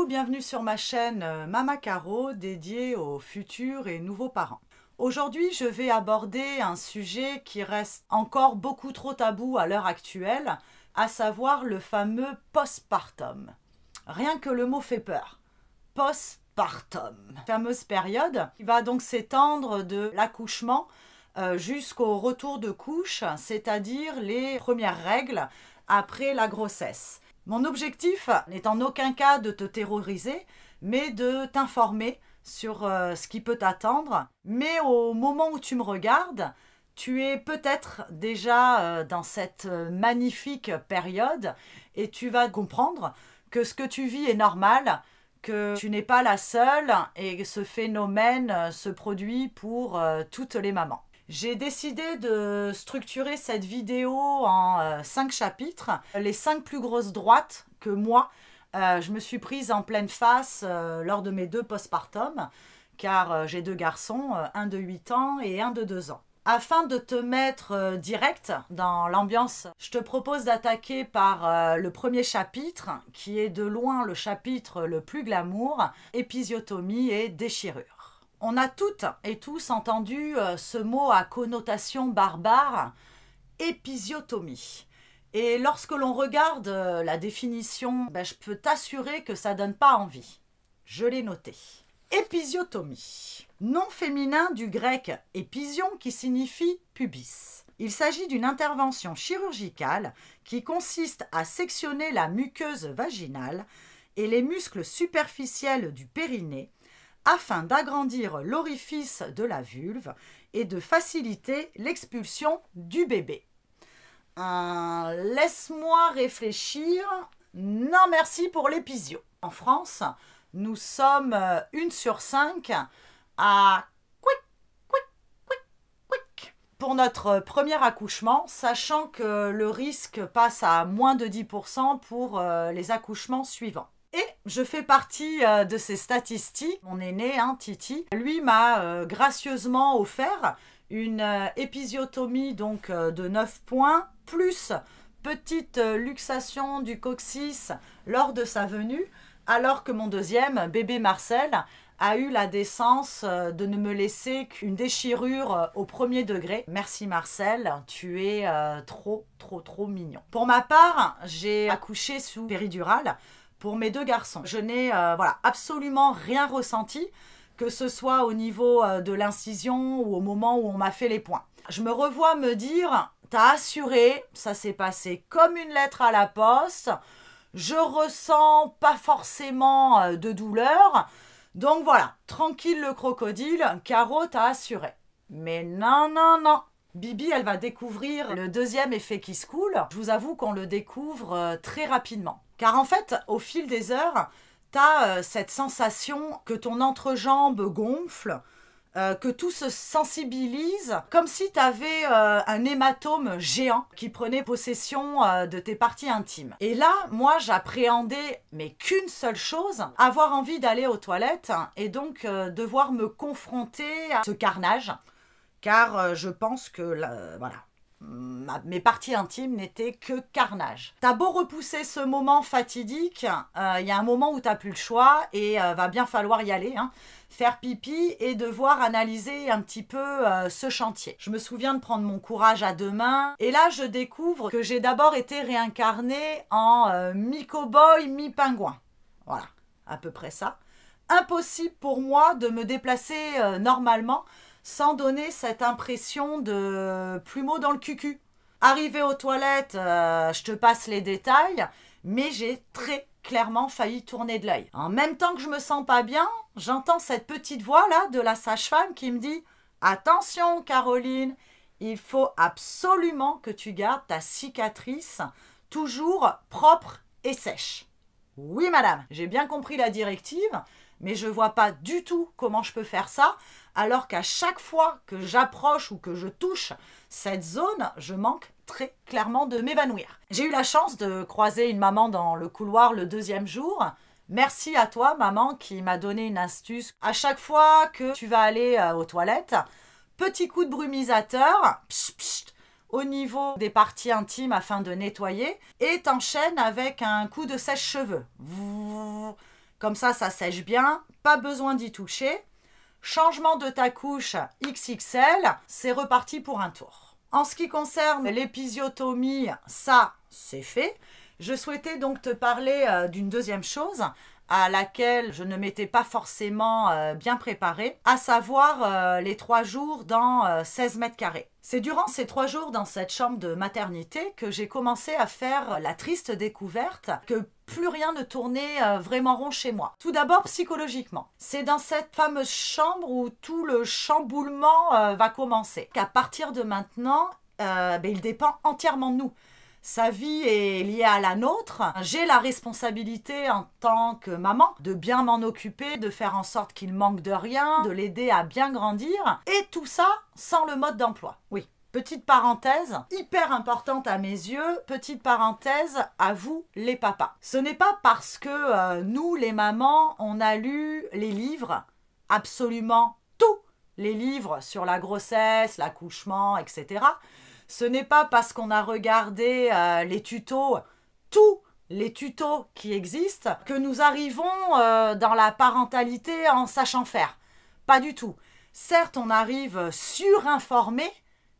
bienvenue sur ma chaîne Mama Caro dédiée aux futurs et nouveaux parents. Aujourd'hui, je vais aborder un sujet qui reste encore beaucoup trop tabou à l'heure actuelle, à savoir le fameux postpartum. Rien que le mot fait peur. Postpartum. Fameuse période qui va donc s'étendre de l'accouchement jusqu'au retour de couche, c'est-à-dire les premières règles après la grossesse. Mon objectif n'est en aucun cas de te terroriser, mais de t'informer sur ce qui peut t'attendre. Mais au moment où tu me regardes, tu es peut-être déjà dans cette magnifique période et tu vas comprendre que ce que tu vis est normal, que tu n'es pas la seule et que ce phénomène se produit pour toutes les mamans. J'ai décidé de structurer cette vidéo en 5 chapitres, les 5 plus grosses droites que moi, je me suis prise en pleine face lors de mes 2 postpartum, car j'ai 2 garçons, un de 8 ans et un de 2 ans. Afin de te mettre direct dans l'ambiance, je te propose d'attaquer par le premier chapitre, qui est de loin le chapitre le plus glamour, épisiotomie et déchirure. On a toutes et tous entendu ce mot à connotation barbare, épisiotomie. Et lorsque l'on regarde la définition, je peux t'assurer que ça donne pas envie. Je l'ai noté. Épisiotomie. Nom féminin du grec épision qui signifie pubis. Il s'agit d'une intervention chirurgicale qui consiste à sectionner la muqueuse vaginale et les muscles superficiels du périnée afin d'agrandir l'orifice de la vulve et de faciliter l'expulsion du bébé. Laisse-moi réfléchir. Non, merci pour l'épisio. En France, nous sommes 1 sur 5 à quick pour notre premier accouchement, sachant que le risque passe à moins de 10% pour les accouchements suivants. Et je fais partie de ces statistiques. Mon aîné, Titi, lui m'a gracieusement offert une épisiotomie donc, de 9 points, plus petite luxation du coccyx lors de sa venue, alors que mon deuxième, bébé Marcel, a eu la décence de ne me laisser qu'une déchirure au 1er degré. Merci Marcel, tu es trop mignon. Pour ma part, j'ai accouché sous péridurale pour mes 2 garçons. Je n'ai absolument rien ressenti, que ce soit au niveau de l'incision ou au moment où on m'a fait les points. Je me revois me dire, t'as assuré, ça s'est passé comme une lettre à la poste, je ressens pas forcément de douleur, donc voilà, tranquille le crocodile, Caro t'as assuré. Mais non, Bibi, elle va découvrir le deuxième effet qui se coule. Je vous avoue qu'on le découvre très rapidement. Car en fait, au fil des heures, tu as cette sensation que ton entrejambe gonfle, que tout se sensibilise, comme si tu avais un hématome géant qui prenait possession de tes parties intimes. Et là, moi, j'appréhendais, mais qu'une seule chose, avoir envie d'aller aux toilettes et donc devoir me confronter à ce carnage. Car je pense que, mes parties intimes n'étaient que carnage. T'as beau repousser ce moment fatidique, il y a un moment où t'as plus le choix et va bien falloir y aller, faire pipi et devoir analyser un petit peu ce chantier. Je me souviens de prendre mon courage à 2 mains et là je découvre que j'ai d'abord été réincarnée en mi-cow-boy, mi-pingouin. Voilà, à peu près ça. Impossible pour moi de me déplacer normalement sans donner cette impression de plumeau dans le cucu. Arrivé aux toilettes, je te passe les détails, mais j'ai très clairement failli tourner de l'œil. En même temps que je me sens pas bien, j'entends cette petite voix là de la sage-femme qui me dit « Attention Caroline, il faut absolument que tu gardes ta cicatrice toujours propre et sèche. » Oui madame, j'ai bien compris la directive, mais je vois pas du tout comment je peux faire ça, alors qu'à chaque fois que j'approche ou que je touche cette zone, je manque très clairement de m'évanouir. J'ai eu la chance de croiser une maman dans le couloir le 2e jour. Merci à toi, maman, qui m'a donné une astuce. À chaque fois que tu vas aller aux toilettes, petit coup de brumisateur, au niveau des parties intimes afin de nettoyer, et t'enchaînes avec un coup de sèche-cheveux. Comme ça sèche bien, pas besoin d'y toucher. Changement de ta couche XXL, c'est reparti pour un tour. En ce qui concerne l'épisiotomie, ça, c'est fait. Je souhaitais donc te parler d'une deuxième chose à laquelle je ne m'étais pas forcément bien préparée, à savoir les 3 jours dans 16 mètres carrés. C'est durant ces 3 jours dans cette chambre de maternité que j'ai commencé à faire la triste découverte que plus rien ne tournait vraiment rond chez moi. Tout d'abord psychologiquement. C'est dans cette fameuse chambre où tout le chamboulement va commencer. Qu'à partir de maintenant, il dépend entièrement de nous. Sa vie est liée à la nôtre. J'ai la responsabilité en tant que maman de bien m'en occuper, de faire en sorte qu'il manque de rien, de l'aider à bien grandir. Et tout ça sans le mode d'emploi. Oui. Petite parenthèse, hyper importante à mes yeux, petite parenthèse à vous les papas. Ce n'est pas parce que nous les mamans, on a lu les livres, absolument tous les livres sur la grossesse, l'accouchement, etc. Ce n'est pas parce qu'on a regardé les tutos, tous les tutos qui existent, que nous arrivons dans la parentalité en sachant faire. Pas du tout. Certes, on arrive surinformé,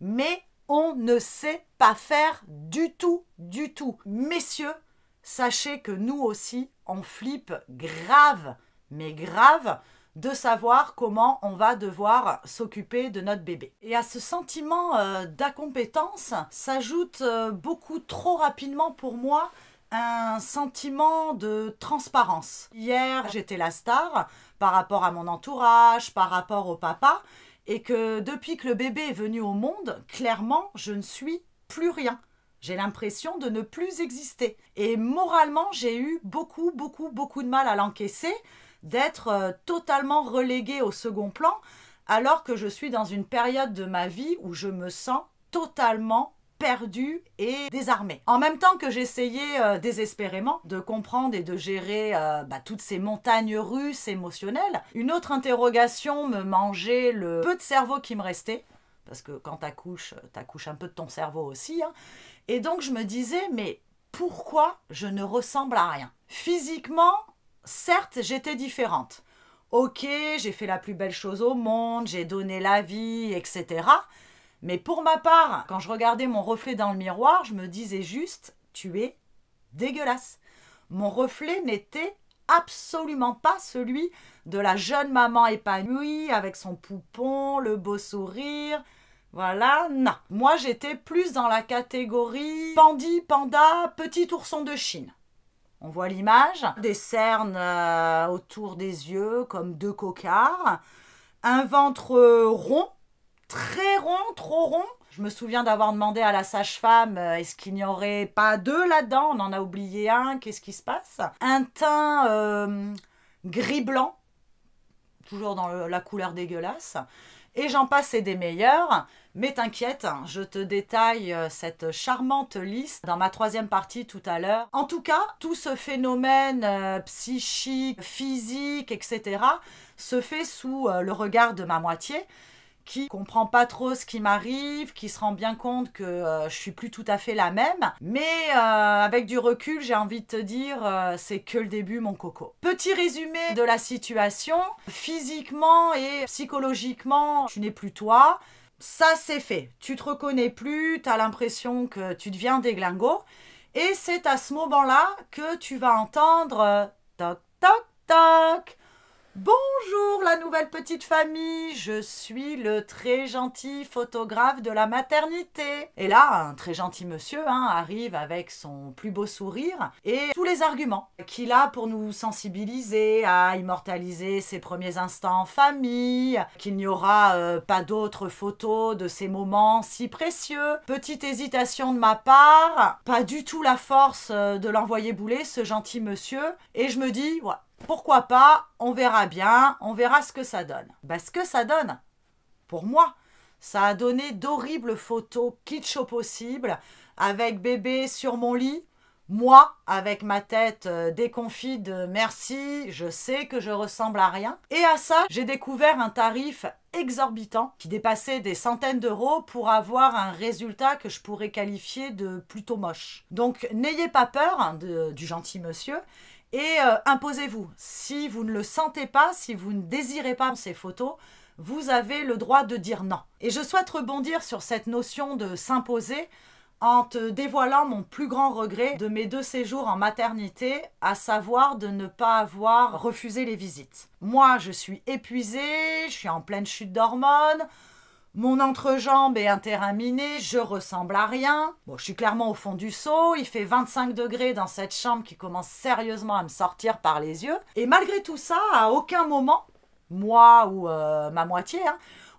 mais on ne sait pas faire du tout, du tout. Messieurs, sachez que nous aussi, on flippe grave, mais grave, de savoir comment on va devoir s'occuper de notre bébé. Et à ce sentiment d'incompétence s'ajoute beaucoup trop rapidement pour moi un sentiment de transparence. Hier, j'étais la star par rapport à mon entourage, par rapport au papa, et que depuis que le bébé est venu au monde, clairement, je ne suis plus rien. J'ai l'impression de ne plus exister. Et moralement, j'ai eu beaucoup de mal à l'encaisser, d'être totalement reléguée au second plan, alors que je suis dans une période de ma vie où je me sens totalement perdue et désarmée. En même temps que j'essayais désespérément de comprendre et de gérer toutes ces montagnes russes émotionnelles, une autre interrogation me mangeait le peu de cerveau qui me restait, parce que quand t'accouches un peu de ton cerveau aussi, hein. Et donc je me disais, mais pourquoi je ne ressemble à rien? Physiquement, certes, j'étais différente. Ok, j'ai fait la plus belle chose au monde, j'ai donné la vie, etc. Mais pour ma part, quand je regardais mon reflet dans le miroir, je me disais juste, tu es dégueulasse. Mon reflet n'était absolument pas celui de la jeune maman épanouie avec son poupon, le beau sourire. Voilà, non. Moi, j'étais plus dans la catégorie pandi, panda, petit ourson de Chine. On voit l'image, des cernes autour des yeux comme 2 cocards, un ventre rond, très rond, trop rond. Je me souviens d'avoir demandé à la sage-femme, est-ce qu'il n'y aurait pas 2 là-dedans? On en a oublié un, qu'est-ce qui se passe? Un teint gris-blanc, toujours dans la couleur dégueulasse. Et j'en passe et des meilleurs. Mais t'inquiète, je te détaille cette charmante liste dans ma 3e partie tout à l'heure. En tout cas, tout ce phénomène psychique, physique, etc. se fait sous le regard de ma moitié, qui comprend pas trop ce qui m'arrive, qui se rend bien compte que je suis plus tout à fait la même. Mais avec du recul, j'ai envie de te dire, c'est que le début, mon coco. Petit résumé de la situation. Physiquement et psychologiquement, tu n'es plus toi. Ça, c'est fait. Tu te reconnais plus, tu as l'impression que tu deviens déglingo. Et c'est à ce moment-là que tu vas entendre toc, toc, toc. Bonjour la nouvelle petite famille, je suis le très gentil photographe de la maternité. Et là, un très gentil monsieur arrive avec son plus beau sourire et tous les arguments qu'il a pour nous sensibiliser à immortaliser ses premiers instants en famille, qu'il n'y aura pas d'autres photos de ces moments si précieux. Petite hésitation de ma part, pas du tout la force de l'envoyer bouler ce gentil monsieur. Et je me dis, ouais, pourquoi pas, on verra bien, on verra ce que ça donne. Ce que ça donne, pour moi, ça a donné d'horribles photos kitsch au possible, avec bébé sur mon lit, moi avec ma tête déconfite de merci, je sais que je ressemble à rien. Et à ça, j'ai découvert un tarif exorbitant qui dépassait des centaines d'euros pour avoir un résultat que je pourrais qualifier de plutôt moche. Donc n'ayez pas peur du gentil monsieur. Et imposez-vous. Si vous ne le sentez pas, si vous ne désirez pas ces photos, vous avez le droit de dire non. Et je souhaite rebondir sur cette notion de s'imposer en te dévoilant mon plus grand regret de mes 2 séjours en maternité, à savoir de ne pas avoir refusé les visites. Moi, je suis épuisée, je suis en pleine chute d'hormones, mon entrejambe est un terrain miné, je ressemble à rien. Bon, je suis clairement au fond du seau, il fait 25 degrés dans cette chambre qui commence sérieusement à me sortir par les yeux. Et malgré tout ça, à aucun moment, moi ou ma moitié,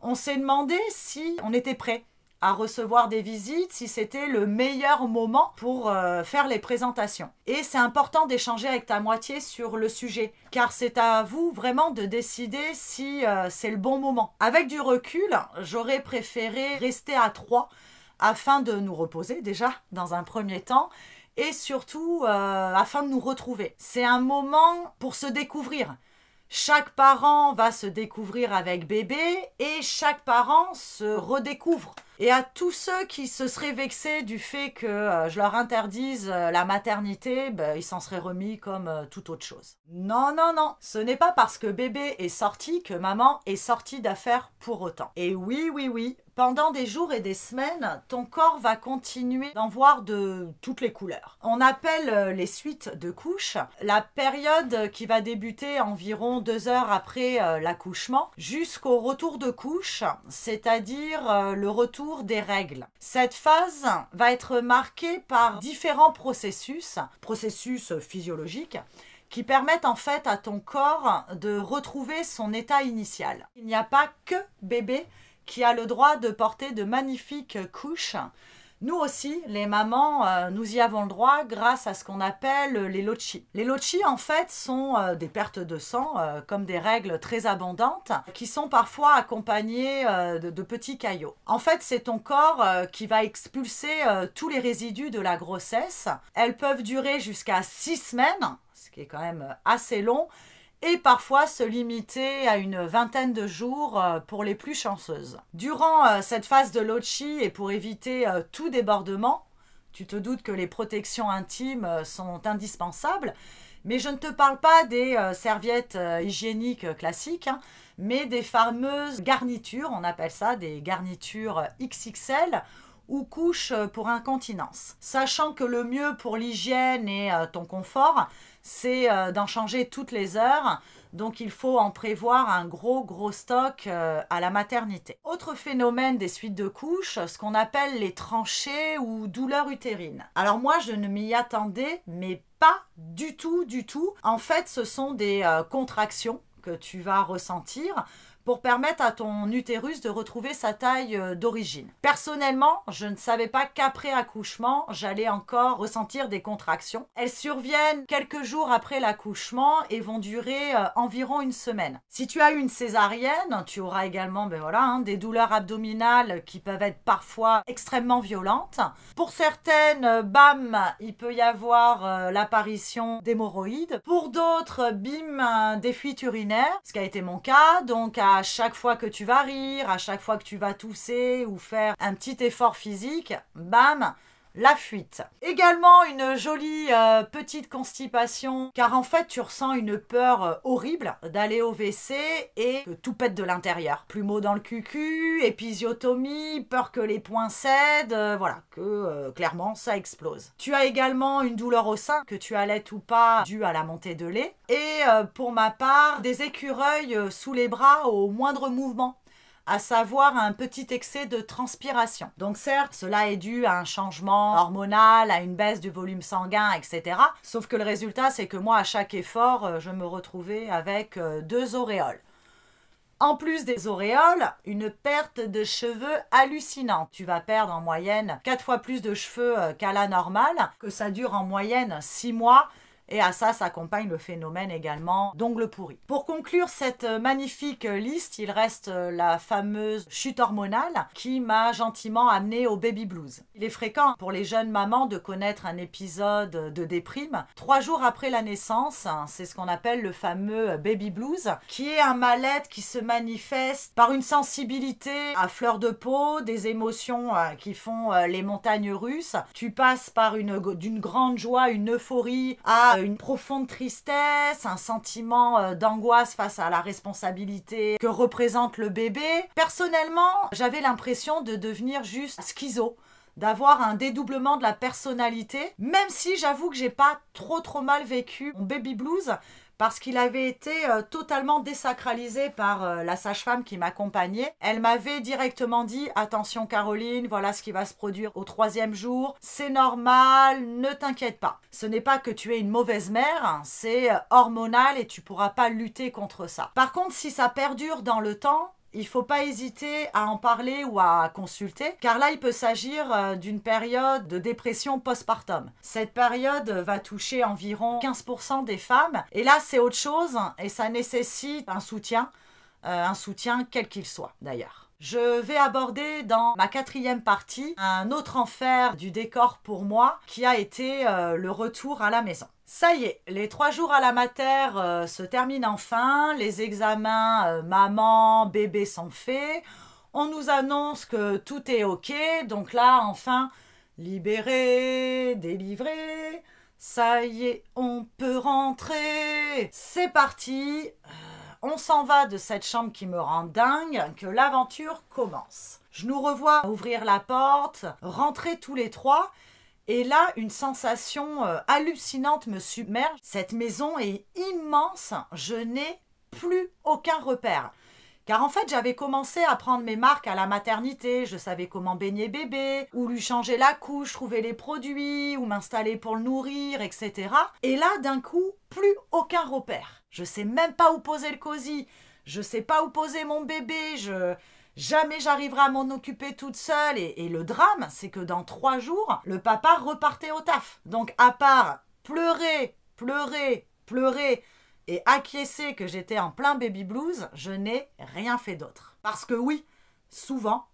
on s'est demandé si on était prêt à recevoir des visites, si c'était le meilleur moment pour faire les présentations. Et c'est important d'échanger avec ta moitié sur le sujet, car c'est à vous vraiment de décider si c'est le bon moment. Avec du recul, j'aurais préféré rester à 3 afin de nous reposer déjà dans un premier temps, et surtout afin de nous retrouver. C'est un moment pour se découvrir. Chaque parent va se découvrir avec bébé et chaque parent se redécouvre. Et à tous ceux qui se seraient vexés du fait que je leur interdise la maternité, ils s'en seraient remis comme toute autre chose. Non, non, non, ce n'est pas parce que bébé est sorti que maman est sortie d'affaire pour autant. Et oui, oui, oui, pendant des jours et des semaines, ton corps va continuer d'en voir de toutes les couleurs. On appelle les suites de couches la période qui va débuter environ 2 heures après l'accouchement jusqu'au retour de couche, c'est-à-dire le retour des règles. Cette phase va être marquée par différents processus physiologiques, qui permettent en fait à ton corps de retrouver son état initial. Il n'y a pas que bébé qui a le droit de porter de magnifiques couches. Nous aussi, les mamans, nous y avons le droit grâce à ce qu'on appelle les lochi. Les lochi, en fait, sont des pertes de sang, comme des règles très abondantes, qui sont parfois accompagnées de petits caillots. En fait, c'est ton corps qui va expulser tous les résidus de la grossesse. Elles peuvent durer jusqu'à 6 semaines, ce qui est quand même assez long, et parfois se limiter à une vingtaine de jours pour les plus chanceuses. Durant cette phase de lochi et pour éviter tout débordement, tu te doutes que les protections intimes sont indispensables, mais je ne te parle pas des serviettes hygiéniques classiques, mais des fameuses garnitures, on appelle ça des garnitures XXL, ou couches pour incontinence. Sachant que le mieux pour l'hygiène et ton confort, c'est d'en changer toutes les heures, donc il faut en prévoir un gros stock à la maternité. Autre phénomène des suites de couches, ce qu'on appelle les tranchées ou douleurs utérines. Alors moi, je ne m'y attendais, mais pas du tout. En fait, ce sont des contractions que tu vas ressentir pour permettre à ton utérus de retrouver sa taille d'origine. Personnellement, je ne savais pas qu'après accouchement, j'allais encore ressentir des contractions. Elles surviennent quelques jours après l'accouchement et vont durer environ 1 semaine. Si tu as eu une césarienne, tu auras également des douleurs abdominales qui peuvent être parfois extrêmement violentes. Pour certaines, bam, il peut y avoir l'apparition d'hémorroïdes. Pour d'autres, bim, des fuites urinaires, ce qui a été mon cas. Donc à chaque fois que tu vas rire, à chaque fois que tu vas tousser ou faire un petit effort physique, bam, la fuite. Également une jolie petite constipation, car en fait tu ressens une peur horrible d'aller au WC et que tout pète de l'intérieur. Plumeau dans le cucu, épisiotomie, peur que les poings cèdent, clairement ça explose. Tu as également une douleur au sein, que tu allaites ou pas, due à la montée de lait. Et pour ma part, des écureuils sous les bras au moindre mouvement, à savoir un petit excès de transpiration. Donc certes, cela est dû à un changement hormonal, à une baisse du volume sanguin, etc. Sauf que le résultat, c'est que moi, à chaque effort, je me retrouvais avec 2 auréoles. En plus des auréoles, une perte de cheveux hallucinante. Tu vas perdre en moyenne 4 fois plus de cheveux qu'à la normale, que ça dure en moyenne 6 mois. Et à ça s'accompagne le phénomène également d'ongles pourris. Pour conclure cette magnifique liste, il reste la fameuse chute hormonale qui m'a gentiment amenée au baby blues. Il est fréquent pour les jeunes mamans de connaître un épisode de déprime 3 jours après la naissance. C'est ce qu'on appelle le fameux baby blues, qui est un mal-être qui se manifeste par une sensibilité à fleur de peau, des émotions qui font les montagnes russes. Tu passes par d'une grande joie, une euphorie, à une profonde tristesse, un sentiment d'angoisse face à la responsabilité que représente le bébé. Personnellement, j'avais l'impression de devenir juste schizo, d'avoir un dédoublement de la personnalité, même si j'avoue que j'ai pas trop mal vécu mon baby blues, parce qu'il avait été totalement désacralisé par la sage-femme qui m'accompagnait. Elle m'avait directement dit « Attention Caroline, voilà ce qui va se produire au 3e jour, c'est normal, ne t'inquiète pas. Ce n'est pas que tu es une mauvaise mère, c'est hormonal et tu pourras pas lutter contre ça. Par contre, si ça perdure dans le temps, il ne faut pas hésiter à en parler ou à consulter, car là, il peut s'agir d'une période de dépression postpartum. Cette période va toucher environ 15% des femmes, et là, c'est autre chose, et ça nécessite un soutien quel qu'il soit d'ailleurs. Je vais aborder dans ma 4e partie un autre enfer du décor pour moi, qui a été le retour à la maison. Ça y est, les 3 jours à la mater se terminent enfin, les examens maman, bébé sont faits, on nous annonce que tout est ok, donc là enfin, libéré, délivré, ça y est, on peut rentrer, c'est parti, on s'en va de cette chambre qui me rend dingue, que l'aventure commence. Je nous revois ouvrir la porte, rentrer tous les 3, et là, une sensation hallucinante me submerge. Cette maison est immense, je n'ai plus aucun repère. Car en fait, j'avais commencé à prendre mes marques à la maternité, je savais comment baigner bébé, ou lui changer la couche, trouver les produits, ou m'installer pour le nourrir, etc. Et là, d'un coup, plus aucun repère. Je sais même pas où poser le cosy, je sais pas où poser mon bébé, jamais j'arriverai à m'en occuper toute seule. Et le drame, c'est que dans 3 jours, le papa repartait au taf. Donc à part pleurer et acquiescer que j'étais en plein baby blues, je n'ai rien fait d'autre. Parce que oui, souvent,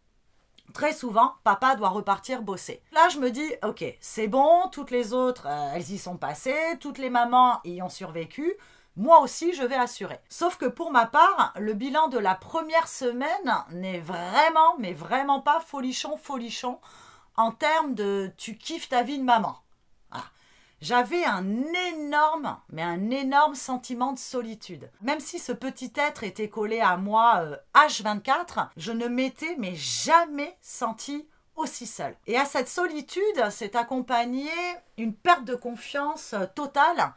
très souvent, papa doit repartir bosser. Là, je me dis, ok, c'est bon, toutes les autres, elles y sont passées, toutes les mamans y ont survécu, moi aussi, je vais assurer. Sauf que pour ma part, le bilan de la première semaine n'est vraiment, mais vraiment pas folichon en termes de « tu kiffes ta vie de maman ». J'avais un énorme sentiment de solitude. Même si ce petit être était collé à moi H24, je ne m'étais mais jamais sentie aussi seule. Et à cette solitude s'est accompagnée une perte de confiance totale,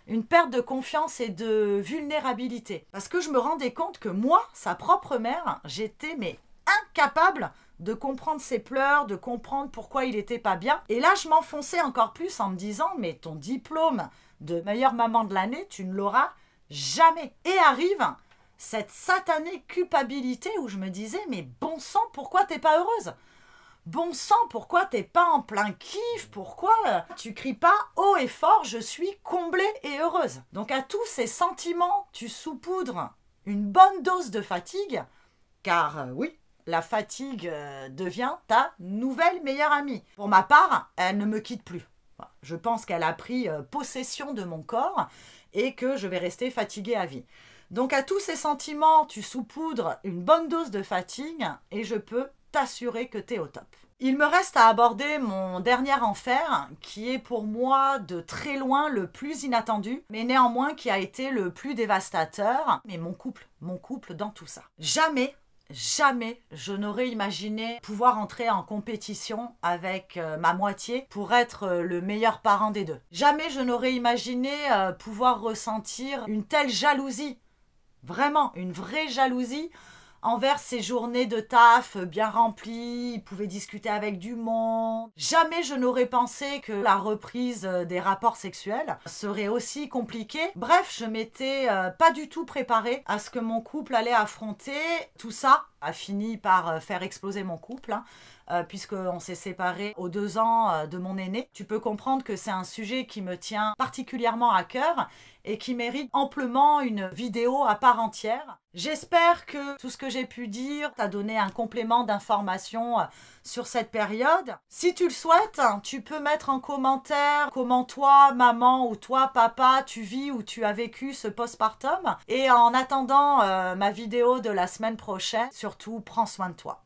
une perte de confiance et de vulnérabilité. Parce que je me rendais compte que moi, sa propre mère, j'étais mais incapable de comprendre ses pleurs, de comprendre pourquoi il était pas bien. Et là, je m'enfonçais encore plus en me disant, mais ton diplôme de meilleure maman de l'année, tu ne l'auras jamais. Et arrive cette satanée culpabilité où je me disais, mais bon sang, pourquoi t'es pas heureuse ? Bon sang, pourquoi t'es pas en plein kiff ? Pourquoi tu cries pas haut et fort, je suis comblée et heureuse ? Donc à tous ces sentiments, tu saupoudres une bonne dose de fatigue, car oui, la fatigue devient ta nouvelle meilleure amie. Pour ma part, elle ne me quitte plus. Je pense qu'elle a pris possession de mon corps et que je vais rester fatiguée à vie. Donc à tous ces sentiments, tu saupoudres une bonne dose de fatigue et je peux t'assurer que tu es au top. Il me reste à aborder mon dernier enfer, qui est pour moi de très loin le plus inattendu, mais néanmoins qui a été le plus dévastateur. Mais mon couple dans tout ça. Jamais je n'aurais imaginé pouvoir entrer en compétition avec ma moitié pour être le meilleur parent des deux. Jamais je n'aurais imaginé pouvoir ressentir une telle jalousie, vraiment une vraie jalousie envers ces journées de taf bien remplies, il pouvait discuter avec du monde. Jamais je n'aurais pensé que la reprise des rapports sexuels serait aussi compliquée. Bref, je m'étais pas du tout préparée à ce que mon couple allait affronter. Tout ça a fini par faire exploser mon couple, puisqu'on s'est séparés aux 2 ans de mon aîné. Tu peux comprendre que c'est un sujet qui me tient particulièrement à cœur et qui mérite amplement une vidéo à part entière. J'espère que tout ce que j'ai pu dire t'a donné un complément d'information sur cette période. Si tu le souhaites, tu peux mettre en commentaire comment toi, maman, ou toi, papa, tu vis ou tu as vécu ce postpartum. Et en attendant ma vidéo de la semaine prochaine, surtout prends soin de toi.